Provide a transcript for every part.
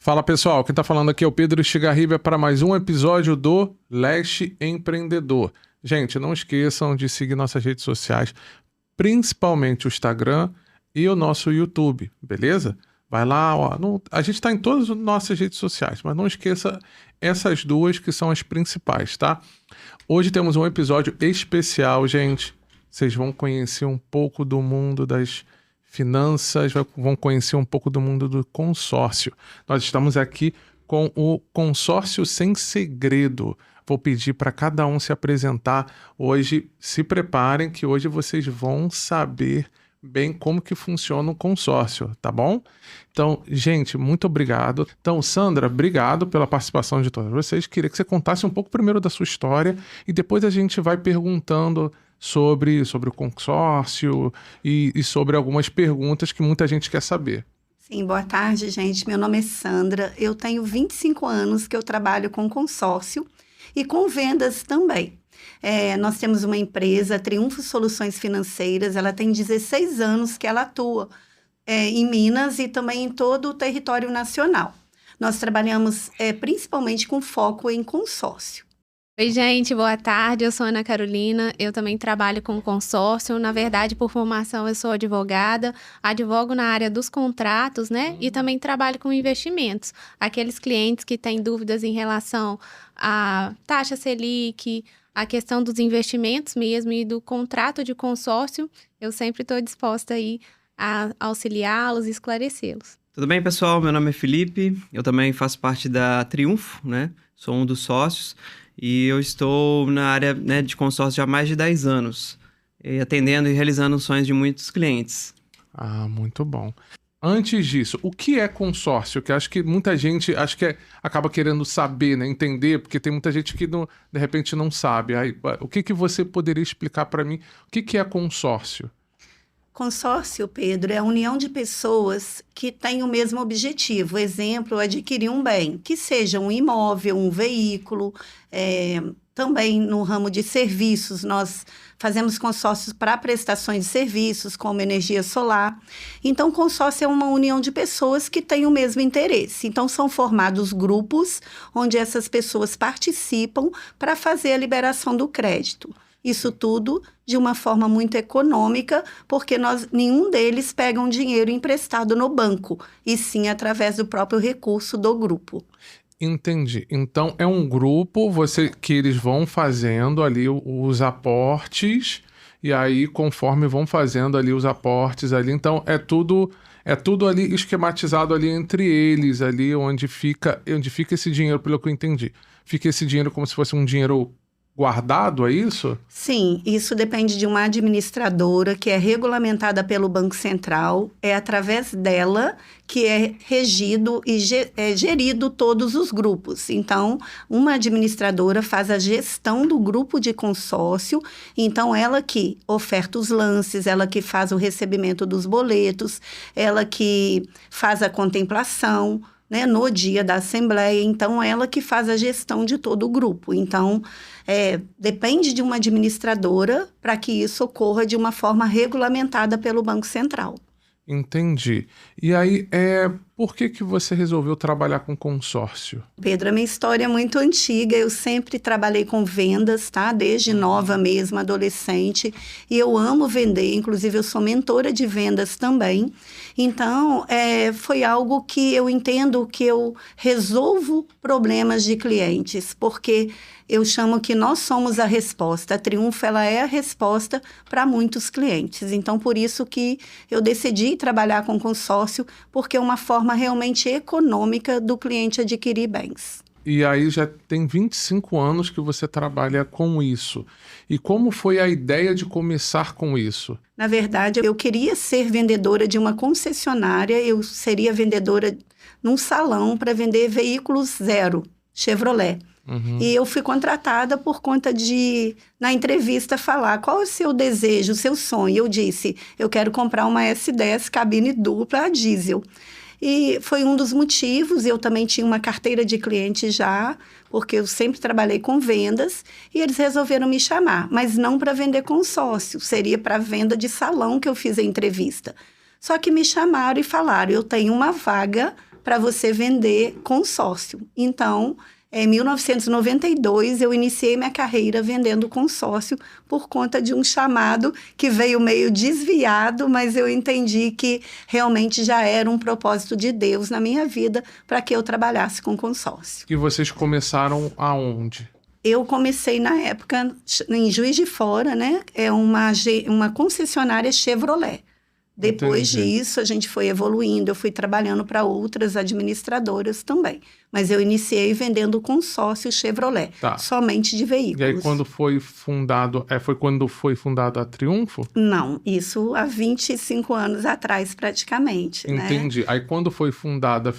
Fala pessoal, quem tá falando aqui é o Pedro Estigarribia para mais um episódio do Leste Empreendedor. Gente, não esqueçam de seguir nossas redes sociais, principalmente o Instagram e o nosso YouTube, beleza? Vai lá, ó, a gente tá em todas as nossas redes sociais, mas não esqueça essas duas que são as principais, tá? Hoje temos um episódio especial, gente. Vocês vão conhecer um pouco do mundo das finanças, vão conhecer um pouco do mundo do consórcio. Nós estamos aqui com o Consórcio Sem Segredo. Vou pedir para cada um se apresentar hoje. Se preparem que hoje vocês vão saber bem como que funciona o consórcio, tá bom? Então, gente, muito obrigado. Então, Sandra, obrigado pela participação de todos vocês. Queria que você contasse um pouco primeiro da sua história e depois a gente vai perguntando sobre o consórcio e sobre algumas perguntas que muita gente quer saber. Sim, boa tarde, gente. Meu nome é Sandra. Eu tenho 25 anos que eu trabalho com consórcio e com vendas também. Nós temos uma empresa, Triunfo Soluções Financeiras. Ela tem 16 anos que ela atua em Minas e também em todo o território nacional. Nós trabalhamos principalmente com foco em consórcio. Oi, gente, boa tarde. Eu sou Ana Carolina. Eu também trabalho com consórcio. Na verdade, por formação, eu sou advogada. Advogo na área dos contratos, né? E também trabalho com investimentos. Aqueles clientes que têm dúvidas em relação à taxa Selic, a questão dos investimentos mesmo e do contrato de consórcio, eu sempre estou disposta aí a auxiliá-los e esclarecê-los. Tudo bem, pessoal? Meu nome é Felipe. Eu também faço parte da Triunfo, né? Sou um dos sócios. E eu estou na área, né, de consórcio há mais de 10 anos, atendendo e realizando os sonhos de muitos clientes. Ah, muito bom. Antes disso, o que é consórcio? Que acho que muita gente acaba querendo saber, né, entender, porque tem muita gente que de repente não sabe. Aí, o que você poderia explicar para mim? O que é consórcio? Consórcio, Pedro, é a união de pessoas que têm o mesmo objetivo. Exemplo, adquirir um bem, que seja um imóvel, um veículo. Também no ramo de serviços, nós fazemos consórcios para prestações de serviços, como energia solar. Então, consórcio é uma união de pessoas que têm o mesmo interesse. Então, são formados grupos onde essas pessoas participam para fazer a liberação do crédito. Isso tudo de uma forma muito econômica, porque nenhum deles pega um dinheiro emprestado no banco, e sim através do próprio recurso do grupo. Entendi. Então, é um grupo que eles vão fazendo ali os aportes, e aí, conforme vão fazendo ali os aportes ali, então é tudo ali esquematizado ali entre eles, ali onde fica esse dinheiro, pelo que eu entendi. Fica esse dinheiro como se fosse um dinheiro guardado, é isso? Sim, isso depende de uma administradora que é regulamentada pelo Banco Central. É através dela que é regido e gerido todos os grupos. Então, uma administradora faz a gestão do grupo de consórcio. Então, ela que oferta os lances, ela que faz o recebimento dos boletos, ela que faz a contemplação, né, no dia da assembleia. Então, ela que faz a gestão de todo o grupo. Então, depende de uma administradora para que isso ocorra de uma forma regulamentada pelo Banco Central. Entendi. E aí, por que você resolveu trabalhar com consórcio? Pedro, a minha história é muito antiga. Eu sempre trabalhei com vendas, tá? Desde nova mesmo, adolescente. E eu amo vender, inclusive eu sou mentora de vendas também. Então, foi algo que eu entendo que eu resolvo problemas de clientes, porque eu chamo que nós somos a resposta. A Triunfo, ela é a resposta para muitos clientes. Então, por isso que eu decidi trabalhar com consórcio, porque é uma forma realmente econômica do cliente adquirir bens. E aí já tem 25 anos que você trabalha com isso. E como foi a ideia de começar com isso? Na verdade, eu queria ser vendedora de uma concessionária. Eu seria vendedora num salão para vender veículos zero, Chevrolet. Uhum. E eu fui contratada por conta de, na entrevista, falar qual é o seu desejo, o seu sonho. Eu disse, eu quero comprar uma S10 cabine dupla a diesel. E foi um dos motivos. Eu também tinha uma carteira de cliente já, porque eu sempre trabalhei com vendas, e eles resolveram me chamar, mas não para vender consórcio, seria para venda de salão que eu fiz a entrevista. Só que me chamaram e falaram, eu tenho uma vaga para você vender consórcio. Então, em 1992, eu iniciei minha carreira vendendo consórcio por conta de um chamado que veio meio desviado, mas eu entendi que realmente já era um propósito de Deus na minha vida para que eu trabalhasse com consórcio. E vocês começaram aonde? Eu comecei na época em Juiz de Fora, né? É uma concessionária Chevrolet. Depois Entendi. disso, a gente foi evoluindo, eu fui trabalhando para outras administradoras também. Mas eu iniciei vendendo consórcio Chevrolet, Tá. somente de veículos. E aí, quando foi fundado, foi quando foi fundada a Triunfo? Não, isso há 25 anos atrás, praticamente, né? Entendi. Aí, quando foi fundada,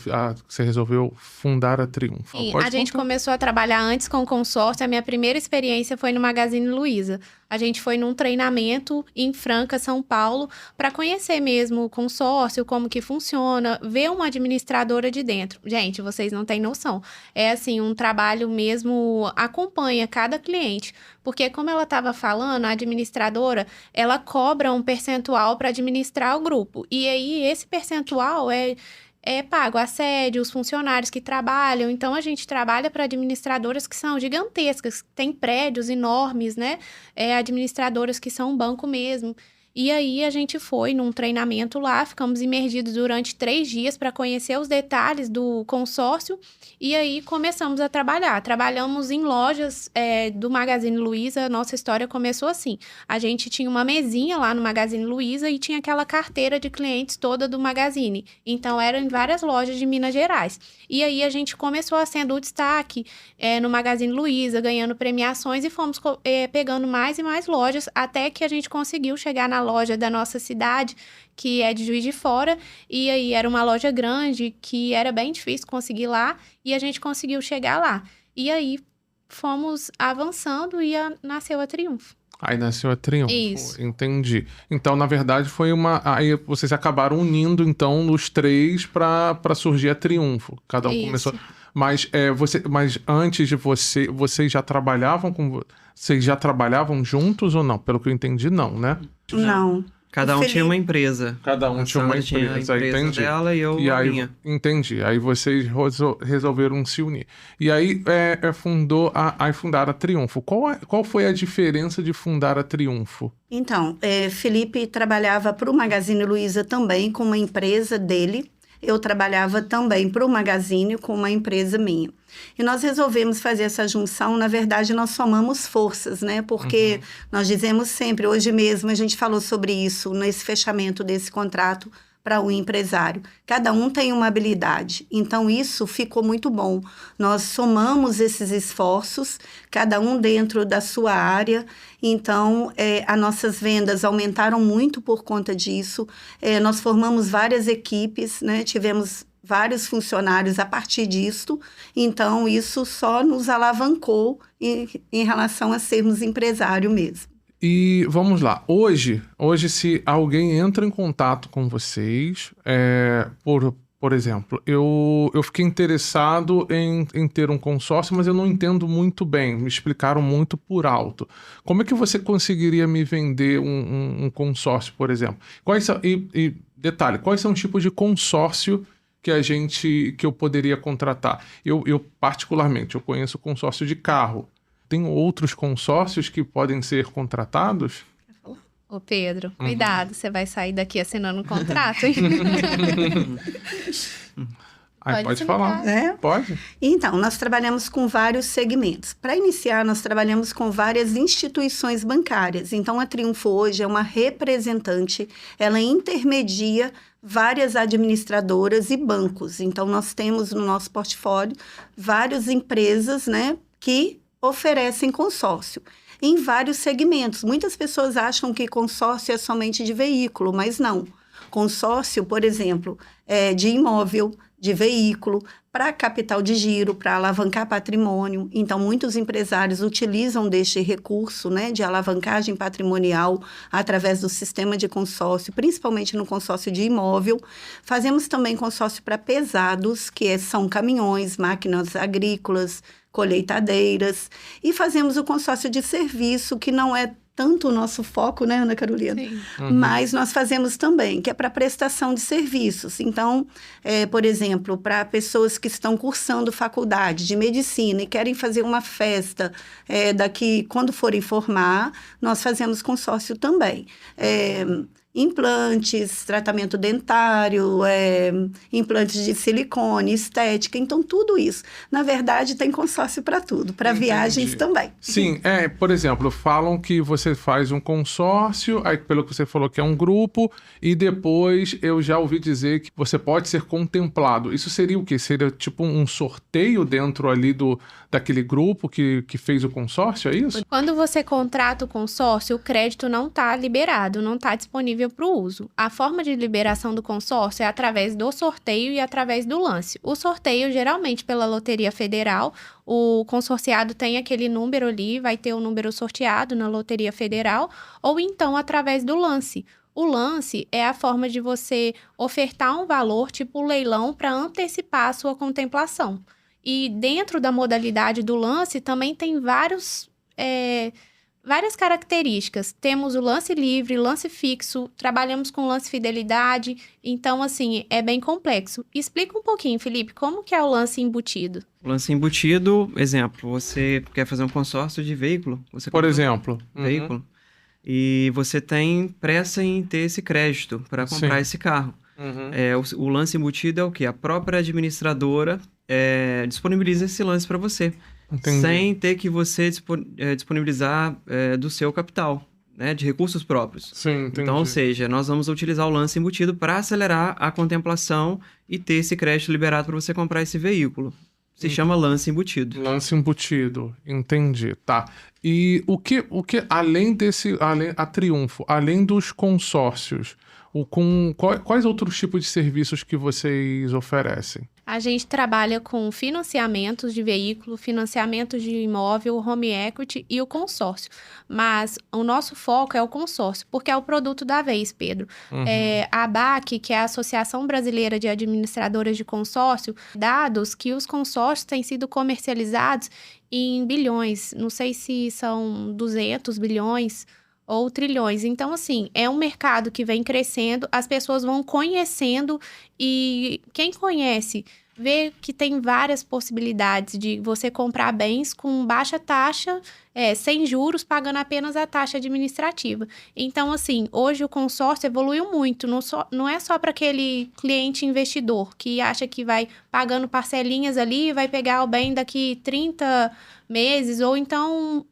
você resolveu fundar a Triunfo? Sim, Pode a gente contar. começou a trabalhar antes com consórcio. A minha primeira experiência foi no Magazine Luiza. A gente foi num treinamento em Franca, São Paulo, para conhecer mesmo o consórcio, como que funciona, ver uma administradora de dentro. Gente, vocês não têm noção. É assim, um trabalho mesmo, acompanha cada cliente. Porque como ela estava falando, a administradora, ela cobra um percentual para administrar o grupo. E aí, esse percentual é pago a sede, os funcionários que trabalham. Então, a gente trabalha para administradoras que são gigantescas, têm prédios enormes, né? Administradoras que são um banco mesmo. E aí, a gente foi num treinamento lá, ficamos imergidos durante 3 dias para conhecer os detalhes do consórcio. E aí, começamos a trabalhar. Trabalhamos em lojas do Magazine Luiza. Nossa história começou assim. A gente tinha uma mesinha lá no Magazine Luiza e tinha aquela carteira de clientes toda do Magazine. Então, era em várias lojas de Minas Gerais. E aí, a gente começou a sendo o destaque no Magazine Luiza, ganhando premiações e fomos pegando mais e mais lojas até que a gente conseguiu chegar na loja da nossa cidade, que é de Juiz de Fora, e aí era uma loja grande, que era bem difícil conseguir lá, e a gente conseguiu chegar lá. E aí fomos avançando e nasceu a Triunfo. Aí nasceu a Triunfo. Isso. Entendi. Então, na verdade, foi uma... Aí vocês acabaram unindo, então, os 3 para surgir a Triunfo. Cada um Isso. começou... Mas, mas antes de vocês já trabalhavam Vocês já trabalhavam juntos ou não? Pelo que eu entendi, não, né? Não. Cada um Felipe- tinha uma empresa. Cada um A tinha uma Sandra tinha a empresa, empresa entendi. dela e eu E a aí, minha. entendi. Aí vocês resolveram se unir. E aí fundaram a Triunfo. Qual foi a diferença de fundar a Triunfo? Então, Felipe trabalhava para o Magazine Luiza também com uma empresa dele. Eu trabalhava também para o Magazine com uma empresa minha. E nós resolvemos fazer essa junção. Na verdade, nós somamos forças, né? Porque nós dizemos sempre, hoje mesmo a gente falou sobre isso nesse fechamento desse contrato para o empresário. Cada um tem uma habilidade. Então, isso ficou muito bom. Nós somamos esses esforços, cada um dentro da sua área. Então, as nossas vendas aumentaram muito por conta disso. Nós formamos várias equipes, né? Tivemos vários funcionários a partir disto. Então, isso só nos alavancou em relação a sermos empresário mesmo. E vamos lá. Hoje, se alguém entra em contato com vocês, por exemplo, eu fiquei interessado em ter um consórcio, mas eu não entendo muito bem, me explicaram muito por alto. Como é que você conseguiria me vender um consórcio, por exemplo? Detalhe, quais são os tipos de consórcio que eu poderia contratar? Eu particularmente, eu conheço consórcio de carro. Tem outros consórcios que podem ser contratados? Ô Pedro, cuidado, você vai sair daqui assinando um contrato, hein? Pode explicar. falar. Pode? Então, nós trabalhamos com vários segmentos. Para iniciar, nós trabalhamos com várias instituições bancárias. Então, a Triunfo hoje é uma representante, ela intermedia várias administradoras e bancos. Então, nós temos no nosso portfólio várias empresas, né, que oferecem consórcio em vários segmentos. Muitas pessoas acham que consórcio é somente de veículo, mas não. Consórcio, por exemplo, é de imóvel, de veículo, para capital de giro, para alavancar patrimônio. Então, muitos empresários utilizam deste recurso, né, de alavancagem patrimonial através do sistema de consórcio, principalmente no consórcio de imóvel. Fazemos também consórcio para pesados, que são caminhões, máquinas agrícolas, colheitadeiras, e fazemos o consórcio de serviço, que não é tanto o nosso foco, né, Ana Carolina? Sim. Mas nós fazemos também, que é para prestação de serviços. Então, por exemplo, para pessoas que estão cursando faculdade de medicina e querem fazer uma festa daqui, quando forem formar, nós fazemos consórcio também. Implantes, tratamento dentário, implantes de silicone, estética, então tudo isso. Na verdade, tem consórcio para tudo, para viagens também. Sim, por exemplo, falam que você faz um consórcio, aí pelo que você falou que é um grupo, e depois eu já ouvi dizer que você pode ser contemplado. Isso seria o quê? Seria tipo um sorteio dentro ali daquele grupo que fez o consórcio, é isso? Quando você contrata o consórcio, o crédito não está liberado, não está disponível para o uso. A forma de liberação do consórcio é através do sorteio e através do lance. O sorteio, geralmente pela Loteria Federal, o consorciado tem aquele número ali, vai ter o número sorteado na Loteria Federal, ou então através do lance. O lance é a forma de você ofertar um valor, tipo leilão, para antecipar a sua contemplação. E dentro da modalidade do lance também tem várias características. Temos o lance livre, lance fixo, trabalhamos com lance fidelidade. Então, assim, é bem complexo. Explica um pouquinho, Felipe, como que é o lance embutido? O lance embutido, exemplo, você quer fazer um consórcio de veículo. Você Por compra exemplo. um veículo. E você tem pressa em ter esse crédito para comprar esse carro. O lance embutido é o quê? A própria administradora disponibiliza esse lance para você. Entendi. Sem ter que você disponibilizar do seu capital, né, de recursos próprios. Sim, entendi. Então, ou seja, nós vamos utilizar o lance embutido para acelerar a contemplação e ter esse crédito liberado para você comprar esse veículo. Se chama lance embutido. Lance embutido, entendi, tá. E o que além a Triunfo, além dos consórcios, quais outros tipos de serviços que vocês oferecem? A gente trabalha com financiamentos de veículo, financiamentos de imóvel, home equity e o consórcio. Mas o nosso foco é o consórcio, porque é o produto da vez, Pedro. A ABAC, que é a Associação Brasileira de Administradoras de Consórcio, dados que os consórcios têm sido comercializados em bilhões. Não sei se são 200 bilhões ou trilhões. Então, assim, é um mercado que vem crescendo, as pessoas vão conhecendo e quem conhece vê que tem várias possibilidades de você comprar bens com baixa taxa, sem juros, pagando apenas a taxa administrativa. Então, assim, hoje o consórcio evoluiu muito, não é só para aquele cliente investidor que acha que vai pagando parcelinhas ali e vai pegar o bem daqui 30 meses ou então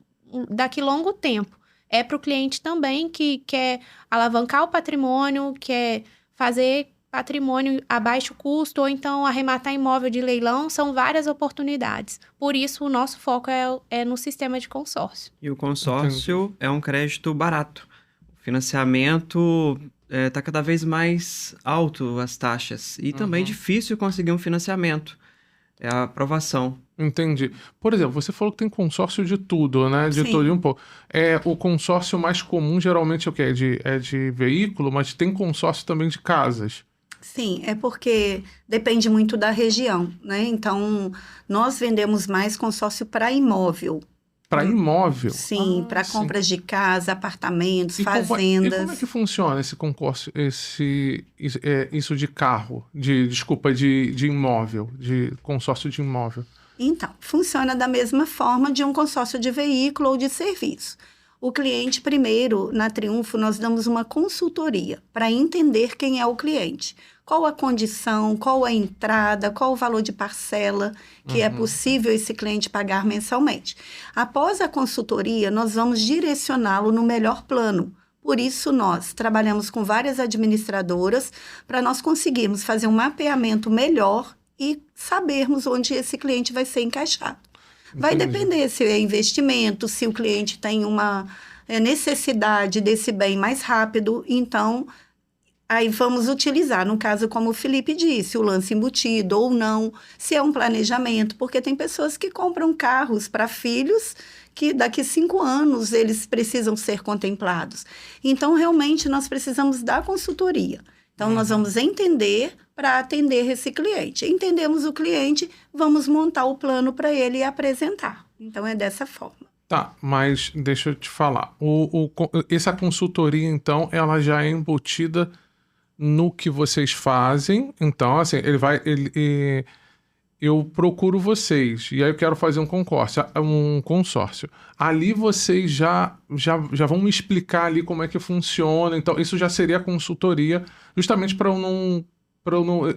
daqui longo tempo. É para o cliente também que quer alavancar o patrimônio, quer fazer patrimônio a baixo custo ou então arrematar imóvel de leilão, são várias oportunidades. Por isso, o nosso foco é no sistema de consórcio. E o consórcio é um crédito barato. O financiamento está cada vez mais alto as taxas e também difícil conseguir um financiamento. É a aprovação. Entendi. Por exemplo, você falou que tem consórcio de tudo, né? De Sim. todo e um pouco. O consórcio mais comum geralmente é o quê? É de veículo, mas tem consórcio também de casas. Sim, é porque depende muito da região, né? Então, nós vendemos mais consórcio para imóvel. Para imóvel? Sim, para sim. compras de casa, apartamentos, E fazendas. como é que funciona esse concurso, isso de carro, de imóvel, de consórcio de imóvel? Então, funciona da mesma forma de um consórcio de veículo ou de serviço. O cliente, primeiro, na Triunfo, nós damos uma consultoria para entender quem é o cliente. Qual a condição, qual a entrada, qual o valor de parcela que é possível esse cliente pagar mensalmente. Após a consultoria, nós vamos direcioná-lo no melhor plano. Por isso, nós trabalhamos com várias administradoras para nós conseguirmos fazer um mapeamento melhor e sabermos onde esse cliente vai ser encaixado. Vai depender se é investimento, se o cliente tem uma necessidade desse bem mais rápido, então aí vamos utilizar, no caso como o Felipe disse, o lance embutido ou não, se é um planejamento, porque tem pessoas que compram carros para filhos que daqui 5 anos eles precisam ser contemplados. Então, realmente, nós precisamos da consultoria. Então, nós vamos entender para atender esse cliente. Entendemos o cliente, vamos montar o plano para ele e apresentar. Então, é dessa forma. Tá, mas deixa eu te falar. Essa consultoria, então, ela já é embutida no que vocês fazem. Então, assim, eu procuro vocês e aí eu quero fazer um consórcio. Ali vocês já vão me explicar ali como é que funciona. Então, isso já seria a consultoria, justamente para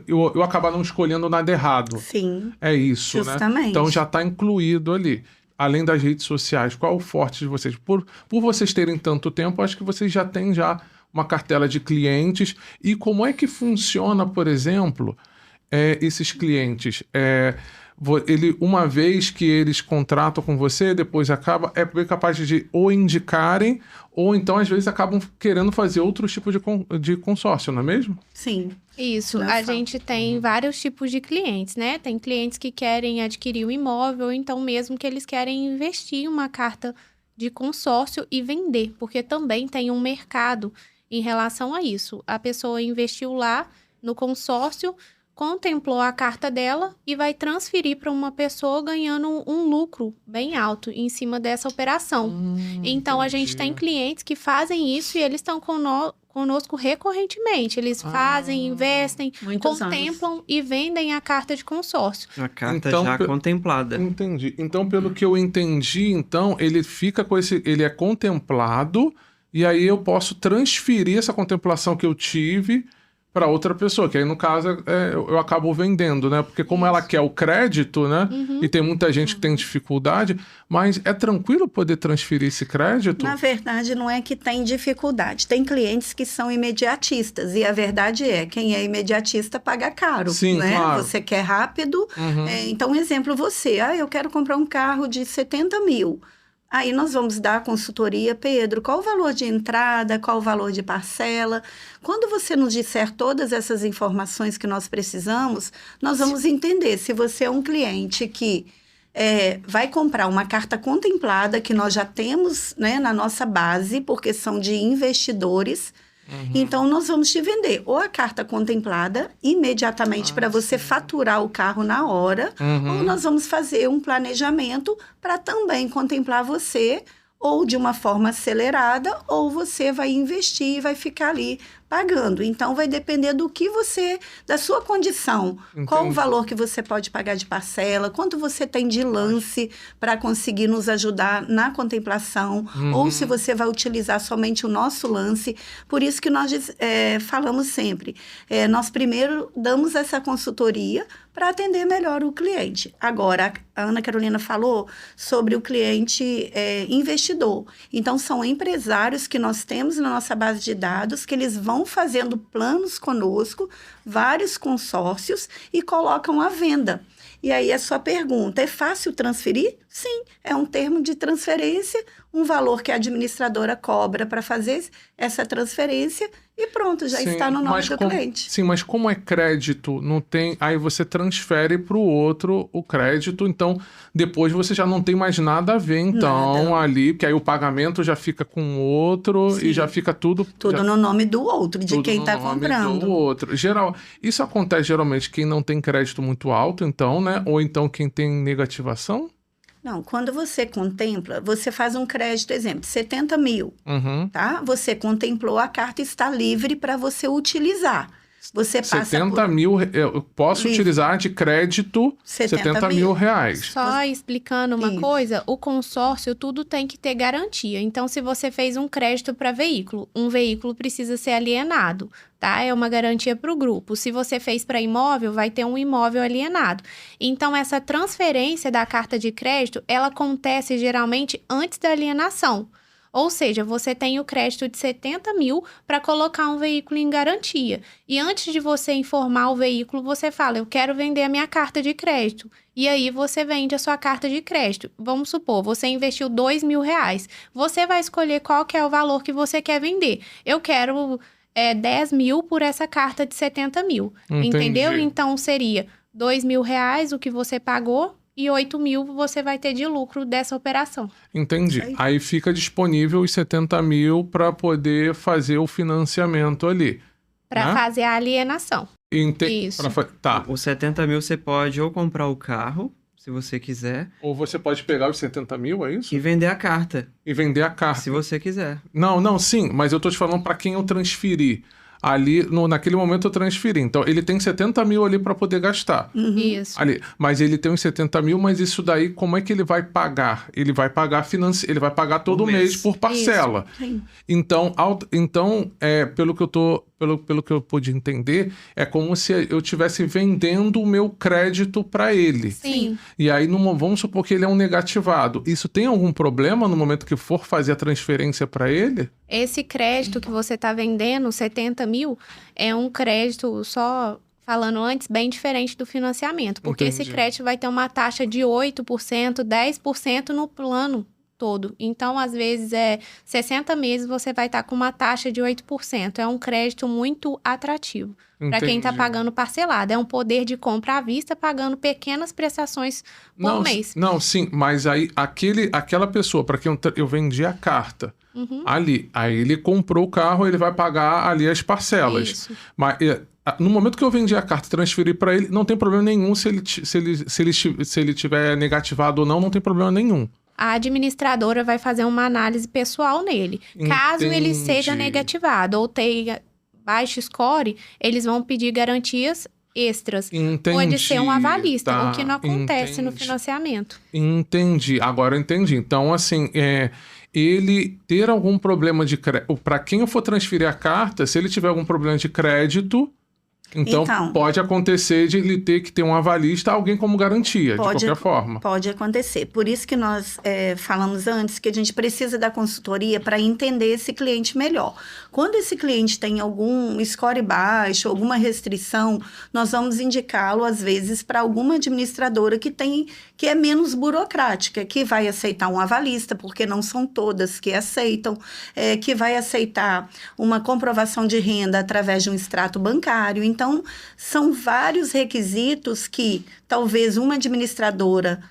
eu acabar não escolhendo nada errado. Sim, É isso, justamente. né? Então já está incluído ali. Além das redes sociais, qual é o forte de vocês? Por vocês terem tanto tempo, acho que vocês já têm uma cartela de clientes. E como é que funciona, por exemplo, esses clientes? Uma vez que eles contratam com você, depois é bem capaz de ou indicarem, ou então às vezes acabam querendo fazer outro tipo de consórcio, não é mesmo? Sim. Isso, Nossa. a gente tem vários tipos de clientes, né? Tem clientes que querem adquirir o imóvel, ou então mesmo que eles querem investir em uma carta de consórcio e vender, porque também tem um mercado em relação a isso. A pessoa investiu lá no consórcio, contemplou a carta dela e vai transferir para uma pessoa ganhando um lucro bem alto em cima dessa operação. Então, a gente tem clientes que fazem isso e eles estão conosco recorrentemente. Eles fazem, investem, Muitos contemplam e vendem a carta de consórcio. A carta Então, já contemplada. Entendi. Então, pelo que eu entendi, então, ele fica ele é contemplado e aí eu posso transferir essa contemplação que eu tive para outra pessoa, que aí no caso eu acabo vendendo, né? Porque como ela quer o crédito, né? E tem muita gente que tem dificuldade, mas é tranquilo poder transferir esse crédito? Na verdade, não é que tem dificuldade. Tem clientes que são imediatistas. E a verdade é, quem é imediatista paga caro. Sim, né? claro. Você quer rápido. Então, um exemplo, eu quero comprar um carro de 70 mil. Aí nós vamos dar a consultoria, Pedro, qual o valor de entrada, qual o valor de parcela. Quando você nos disser todas essas informações que nós precisamos, nós vamos entender se você é um cliente que vai comprar uma carta contemplada, que nós já temos, né, na nossa base, porque são de investidores. Então, nós vamos te vender ou a carta contemplada imediatamente para você faturar o carro na hora, ou nós vamos fazer um planejamento para também contemplar você, ou de uma forma acelerada, ou você vai investir e vai ficar ali pagando. Então, vai depender da sua condição. Entendi. Qual o valor que você pode pagar de parcela, quanto você tem de lance para conseguir nos ajudar na contemplação, ou se você vai utilizar somente o nosso lance. Por isso que nós falamos sempre, nós primeiro damos essa consultoria para atender melhor o cliente. Agora, a Ana Carolina falou sobre o cliente investidor. Então, são empresários que nós temos na nossa base de dados, que eles vão fazendo planos conosco, vários consórcios, e colocam à venda. E aí a sua pergunta, é fácil transferir? Sim, é um termo de transferência, um valor que a administradora cobra para fazer essa transferência e pronto, já está no nome do cliente. Sim, mas como é crédito, não tem. Aí você transfere para o outro o crédito, então depois você já não tem mais nada a ver, então, Nada. ali, porque aí o pagamento já fica com o outro. Sim. E já fica tudo. Tudo no nome do outro, de Tudo quem no está nome comprando. do outro. Isso acontece geralmente quem não tem crédito muito alto, então, né? Ou então quem tem negativação? Não, quando você contempla, você faz um crédito, exemplo, 70 mil, tá? Você contemplou a carta, está livre para você utilizar. Você passa 70 mil, eu posso Livre. utilizar de crédito 70 mil reais. Só explicando uma Isso. coisa, o consórcio tudo tem que ter garantia. Então, se você fez um crédito para veículo, um veículo precisa ser alienado, tá? É uma garantia para o grupo. Se você fez para imóvel, vai ter um imóvel alienado. Então, essa transferência da carta de crédito, ela acontece geralmente antes da alienação. Ou seja, você tem o crédito de 70 mil para colocar um veículo em garantia. E antes de você informar o veículo, você fala, eu quero vender a minha carta de crédito. E aí você vende a sua carta de crédito. Vamos supor, você investiu 2 mil reais. Você vai escolher qual que é o valor que você quer vender. Eu quero 10 mil por essa carta de 70 mil. Entendi. Entendeu? Então seria 2 mil reais o que você pagou. E 8 mil você vai ter de lucro dessa operação. Entendi. Aí fica disponível os 70 mil para poder fazer o financiamento ali. Para né? fazer a alienação. Isso. Tá. Os 70 mil você pode ou comprar o carro, se você quiser, Ou você pode pegar os 70 mil, é isso? e vender a carta, E vender a carta. se você quiser. Não, sim, mas eu tô te falando para quem eu transferi. Ali, naquele momento eu transferi. Então, ele tem 70 mil ali para poder gastar. Isso. Ali, mas ele tem os 70 mil, mas isso daí, como é que ele vai pagar? Ele vai pagar ele vai pagar todo Por mês. mês por parcela. Sim. Então, pelo que eu pude entender, é como se eu estivesse vendendo o meu crédito para ele. Sim. E aí, vamos supor que ele é um negativado. Isso tem algum problema no momento que for fazer a transferência para ele? Esse crédito que você está vendendo, 70 mil, é um crédito, só falando antes, bem diferente do financiamento. Porque esse Entendi. crédito vai ter uma taxa de 8%, 10% no plano todo. Então, às vezes, 60 meses você vai estar com uma taxa de 8%. É um crédito muito atrativo para quem está Entendi. pagando parcelado. É um poder de compra à vista, pagando pequenas prestações por mês. Não, sim, mas aí aquela pessoa para quem eu vendi a carta ali, aí ele comprou o carro, ele vai pagar ali as parcelas. Isso. Mas no momento que eu vendi a carta e transferi para ele, não tem problema nenhum se ele tiver negativado ou não tem problema nenhum. A administradora vai fazer uma análise pessoal nele. Caso ele Entendi. seja negativado ou tenha baixo score, eles vão pedir garantias extras. Entendi. Pode ser um avalista, Tá, o que não acontece no entendi. financiamento. Entendi, agora eu entendi. Então, assim, ele ter algum problema de crédito, para quem eu for transferir a carta, se ele tiver algum problema de crédito, então pode acontecer de ele ter que ter um avalista, alguém como garantia, de qualquer forma. Pode acontecer. Por isso que nós falamos antes que a gente precisa da consultoria para entender esse cliente melhor. Quando esse cliente tem algum score baixo, alguma restrição, nós vamos indicá-lo, às vezes, para alguma administradora que é menos burocrática, que vai aceitar um avalista, porque não são todas que aceitam, que vai aceitar uma comprovação de renda através de um extrato bancário. Então, são vários requisitos que talvez uma administradora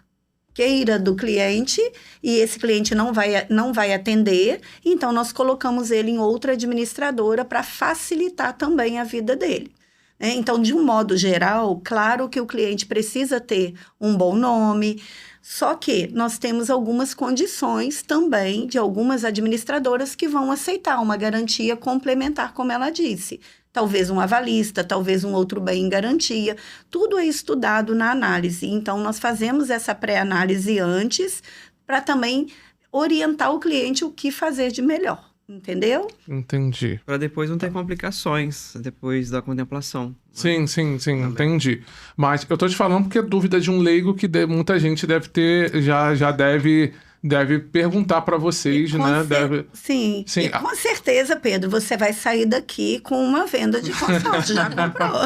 queira do cliente e esse cliente não vai atender, então nós colocamos ele em outra administradora para facilitar também a vida dele. Então, de um modo geral, claro que o cliente precisa ter um bom nome, só que nós temos algumas condições também de algumas administradoras que vão aceitar uma garantia complementar, como ela disse. Talvez um avalista, talvez um outro bem em garantia. Tudo é estudado na análise. Então, nós fazemos essa pré-análise antes para também orientar o cliente o que fazer de melhor. Entendeu? Entendi. Para depois não ter complicações, depois da contemplação. Sim, entendi. Mas eu tô te falando porque é dúvida de um leigo que muita gente deve ter, já deve perguntar para vocês, né? Sim. E com certeza, Pedro, você vai sair daqui com uma venda de consórcio, já comprou.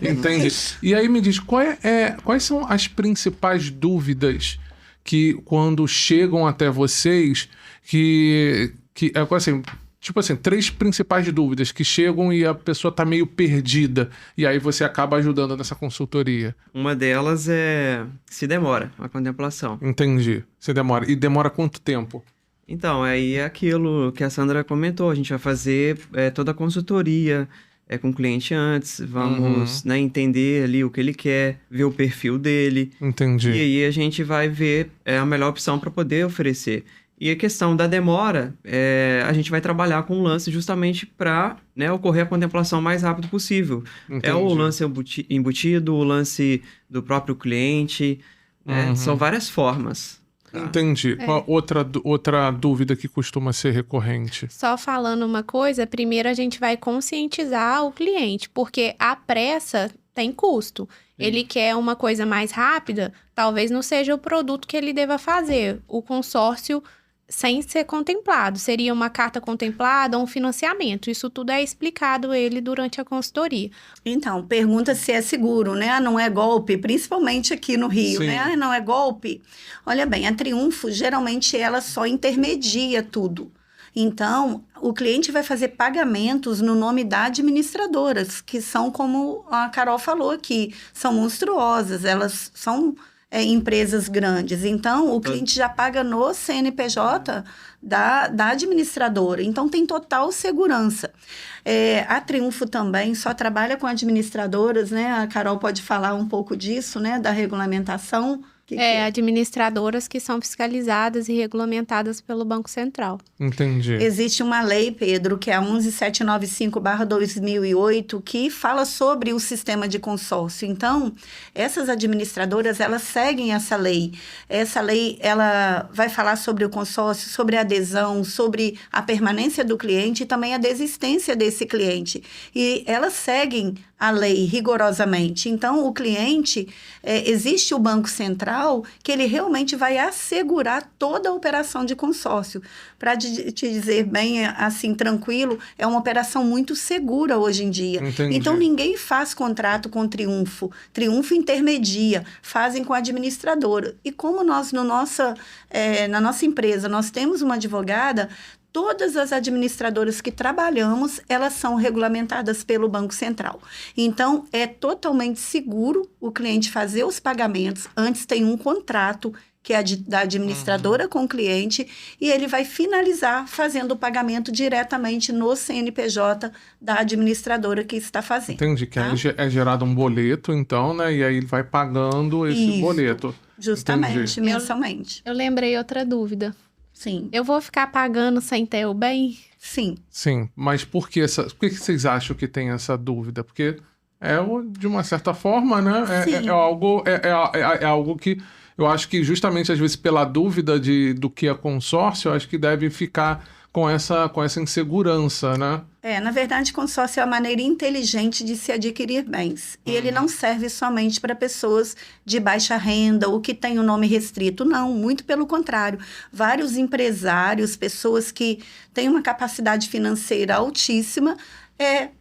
Entendi. E aí me diz, quais são as principais dúvidas que quando chegam até vocês, assim, tipo assim, 3 principais dúvidas que chegam e a pessoa tá meio perdida, e aí você acaba ajudando nessa consultoria. Uma delas é se demora a contemplação. Entendi. Você demora. E demora quanto tempo? Então, aí é aquilo que a Sandra comentou, a gente vai fazer toda a consultoria com o cliente antes, vamos entender ali o que ele quer, ver o perfil dele. Entendi. E aí a gente vai ver a melhor opção para poder oferecer. E a questão da demora, a gente vai trabalhar com um lance justamente para ocorrer a contemplação o mais rápido possível. Entendi. É o lance embutido, o lance do próprio cliente, são várias formas. Tá? Entendi. Qual outra dúvida que costuma ser recorrente? Só falando uma coisa, primeiro a gente vai conscientizar o cliente, porque a pressa tem custo. Ele quer uma coisa mais rápida, talvez não seja o produto que ele deva fazer. O consórcio sem ser contemplado. Seria uma carta contemplada ou um financiamento. Isso tudo é explicado a ele durante a consultoria. Então, pergunta se é seguro, né? Não é golpe, principalmente aqui no Rio, Sim. né? Não é golpe. Olha bem, a Triunfo, geralmente, ela só intermedia tudo. Então, o cliente vai fazer pagamentos no nome da administradora, que são, como a Carol falou aqui, são monstruosas, elas são empresas grandes. Então, o cliente já paga no CNPJ da administradora. Então, tem total segurança. A Triunfo também só trabalha com administradoras, né? A Carol pode falar um pouco disso, né? Da regulamentação. Administradoras que são fiscalizadas e regulamentadas pelo Banco Central. Entendi. Existe uma lei, Pedro, que é a 11795/2008, que fala sobre o sistema de consórcio. Então, essas administradoras, elas seguem essa lei. Essa lei, ela vai falar sobre o consórcio, sobre a adesão, sobre a permanência do cliente e também a desistência desse cliente. E elas seguem a lei rigorosamente. Então, o cliente, existe o Banco Central, que ele realmente vai assegurar toda a operação de consórcio. Para te dizer bem, assim, tranquilo, é uma operação muito segura hoje em dia. Entendi. Então, ninguém faz contrato com Triunfo. Triunfo intermedia, fazem com a administradora. E como nós, na nossa empresa, nós temos uma advogada, todas as administradoras que trabalhamos, elas são regulamentadas pelo Banco Central. Então, é totalmente seguro o cliente fazer os pagamentos. Antes tem um contrato, que é da administradora com o cliente, e ele vai finalizar fazendo o pagamento diretamente no CNPJ da administradora que está fazendo. Entendi, que tá? aí é gerado um boleto, então, né? E aí ele vai pagando esse Isso. boleto. Justamente, Entendi. mensalmente. Eu lembrei outra dúvida. Sim, Eu vou ficar pagando sem ter o bem? sim. Sim, mas por que vocês acham que tem essa dúvida? Porque de uma certa forma, né? Sim. É algo que eu acho que justamente às vezes pela dúvida do que é consórcio, eu acho que deve ficar com essa insegurança, né? Na verdade, consórcio é uma maneira inteligente de se adquirir bens. E ele não serve somente para pessoas de baixa renda ou que têm o nome restrito. Não, muito pelo contrário. Vários empresários, pessoas que têm uma capacidade financeira altíssima,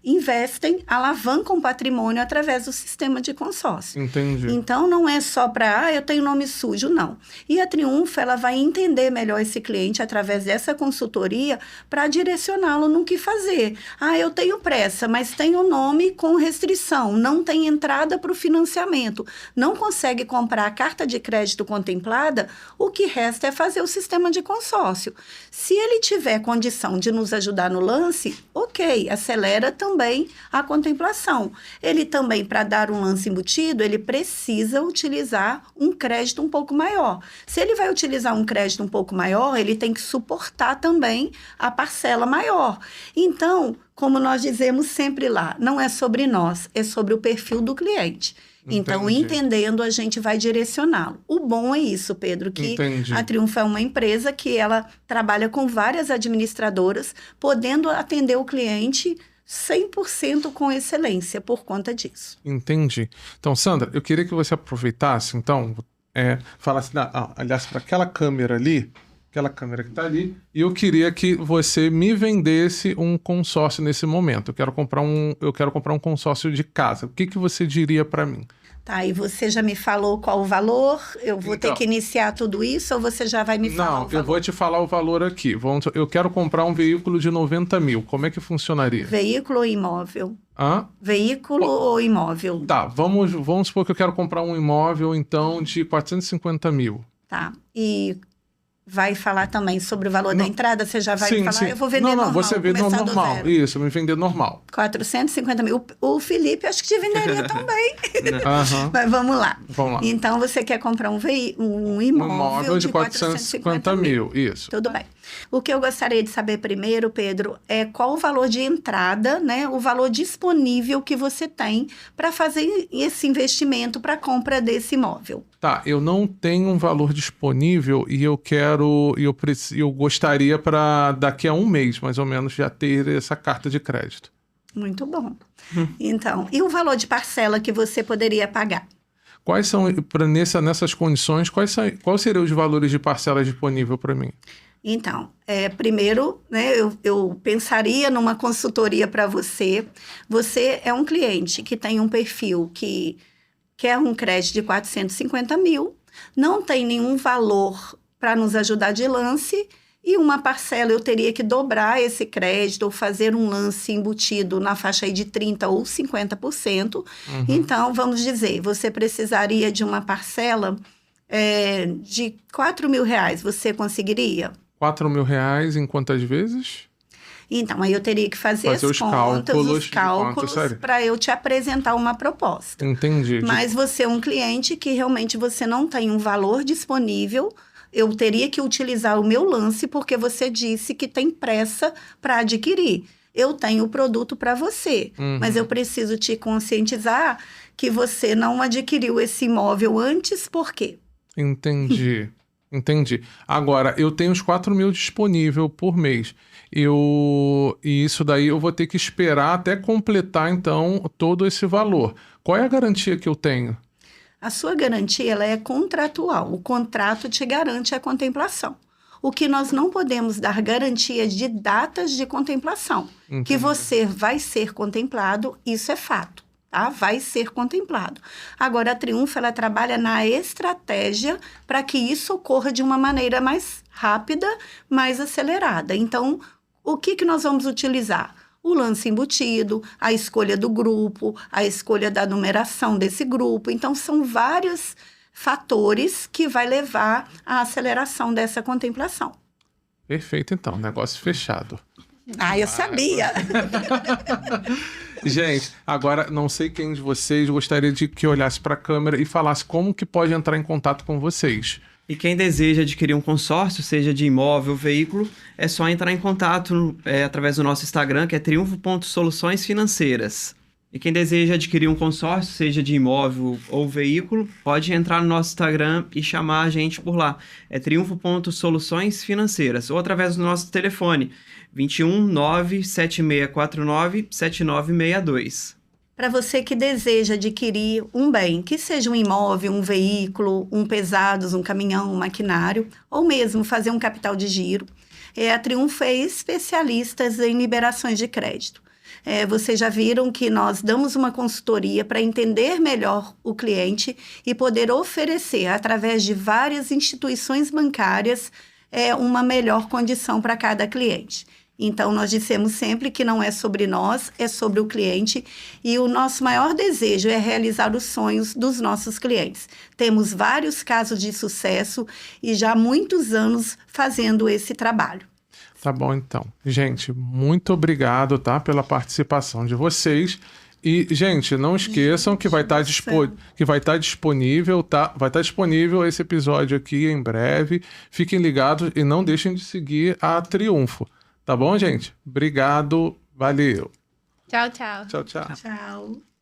investem, alavancam patrimônio através do sistema de consórcio. Entendi. Então, não é só para, eu tenho nome sujo, não. E a Triunfo, ela vai entender melhor esse cliente através dessa consultoria para direcioná-lo no que fazer. Eu tenho pressa, mas tenho nome com restrição, não tem entrada para o financiamento, não consegue comprar a carta de crédito contemplada, o que resta é fazer o sistema de consórcio. Se ele tiver condição de nos ajudar no lance, ok, acelera também a contemplação. Ele também, para dar um lance embutido, ele precisa utilizar um crédito um pouco maior. Se ele vai utilizar um crédito um pouco maior, ele tem que suportar também a parcela maior. Então, como nós dizemos sempre lá, não é sobre nós, é sobre o perfil do cliente. Então, Entendi. entendendo, a gente vai direcioná-lo. O bom é isso, Pedro, que Entendi. a Triunfo é uma empresa que ela trabalha com várias administradoras, podendo atender o cliente 100% com excelência por conta disso. Entendi. Então, Sandra, eu queria que você aproveitasse, então, falasse, aliás, para aquela câmera ali, aquela câmera que está ali, e eu queria que você me vendesse um consórcio nesse momento. Eu quero comprar um consórcio de casa. O que você diria para mim? Tá, e você já me falou qual o valor? Eu vou ter que iniciar tudo isso ou você já vai me falar o valor? Não, eu vou te falar o valor aqui. Eu quero comprar um veículo de 90 mil. Como é que funcionaria? Veículo ou imóvel? Hã? Veículo ou imóvel? Tá, vamos supor que eu quero comprar um imóvel, então, de 450 mil. Tá, e vai falar também sobre o valor da entrada? Você já vai falar? Sim. Eu vou vender normal, você vende começar do normal. zero. Isso, me vender normal. 450 mil. O Felipe acho que te venderia também. Aham. Mas vamos lá. Vamos lá. Então, você quer comprar um Um imóvel imóvel de 450 mil. Isso. Tudo bem. O que eu gostaria de saber primeiro, Pedro, é qual o valor de entrada, né? O valor disponível que você tem para fazer esse investimento para a compra desse imóvel. Tá, eu não tenho um valor disponível e eu gostaria para daqui a um mês, mais ou menos, já ter essa carta de crédito. Muito bom. Então, e o valor de parcela que você poderia pagar? Quais são, nessas condições, quais seriam os valores de parcela disponível para mim? Então, primeiro, né, eu pensaria numa consultoria para você. Você é um cliente que tem um perfil que quer um crédito de 450 mil, não tem nenhum valor para nos ajudar de lance, e uma parcela eu teria que dobrar esse crédito ou fazer um lance embutido na faixa aí de 30% ou 50%. Então, vamos dizer, você precisaria de uma parcela de 4 mil reais. Você conseguiria? 4 mil reais em quantas vezes? Então, aí eu teria que fazer Fazer as os contas, cálculos os de quanto cálculos, seria. para eu te apresentar uma proposta. Entendi. Mas você é um cliente que realmente você não tem um valor disponível, eu teria que utilizar o meu lance porque você disse que tem pressa para adquirir. Eu tenho o produto para você, mas eu preciso te conscientizar que você não adquiriu esse imóvel antes, por quê? Entendi. Entendi. Agora, eu tenho os 4.000 disponível por mês. E isso daí eu vou ter que esperar até completar, então, todo esse valor. Qual é a garantia que eu tenho? A sua garantia ela é contratual. O contrato te garante a contemplação. O que nós não podemos dar garantia de datas de contemplação. Entendi. Que você vai ser contemplado, isso é fato. Tá? Vai ser contemplado. Agora, a Triunfo, ela trabalha na estratégia para que isso ocorra de uma maneira mais rápida, mais acelerada. Então, o que nós vamos utilizar? O lance embutido, a escolha do grupo, a escolha da numeração desse grupo. Então, são vários fatores que vai levar à aceleração dessa contemplação. Perfeito, então. Negócio fechado. Ah, eu sabia! Gente, agora não sei quem de vocês gostaria de que olhasse para a câmera e falasse como que pode entrar em contato com vocês. E quem deseja adquirir um consórcio, seja de imóvel ou veículo, é só entrar em contato através do nosso Instagram, que é triunfo.soluçõesfinanceiras. E quem deseja adquirir um consórcio, seja de imóvel ou veículo, pode entrar no nosso Instagram e chamar a gente por lá. É triunfo.soluçõesfinanceiras. Ou através do nosso telefone, 21 97649 7962. Para você que deseja adquirir um bem, que seja um imóvel, um veículo, um pesados, um caminhão, um maquinário, ou mesmo fazer um capital de giro, a Triunfo é especialista em liberações de crédito. Vocês já viram que nós damos uma consultoria para entender melhor o cliente e poder oferecer, através de várias instituições bancárias, uma melhor condição para cada cliente. Então, nós dissemos sempre que não é sobre nós, é sobre o cliente. E o nosso maior desejo é realizar os sonhos dos nossos clientes. Temos vários casos de sucesso e já há muitos anos fazendo esse trabalho. Tá bom, então. Gente, muito obrigado, tá, pela participação de vocês. E, gente, não esqueçam que vai estar disponível, tá? Vai estar disponível esse episódio aqui em breve. Fiquem ligados e não deixem de seguir a Triunfo. Tá bom, gente? Obrigado. Valeu. Tchau, tchau. Tchau, tchau. Tchau.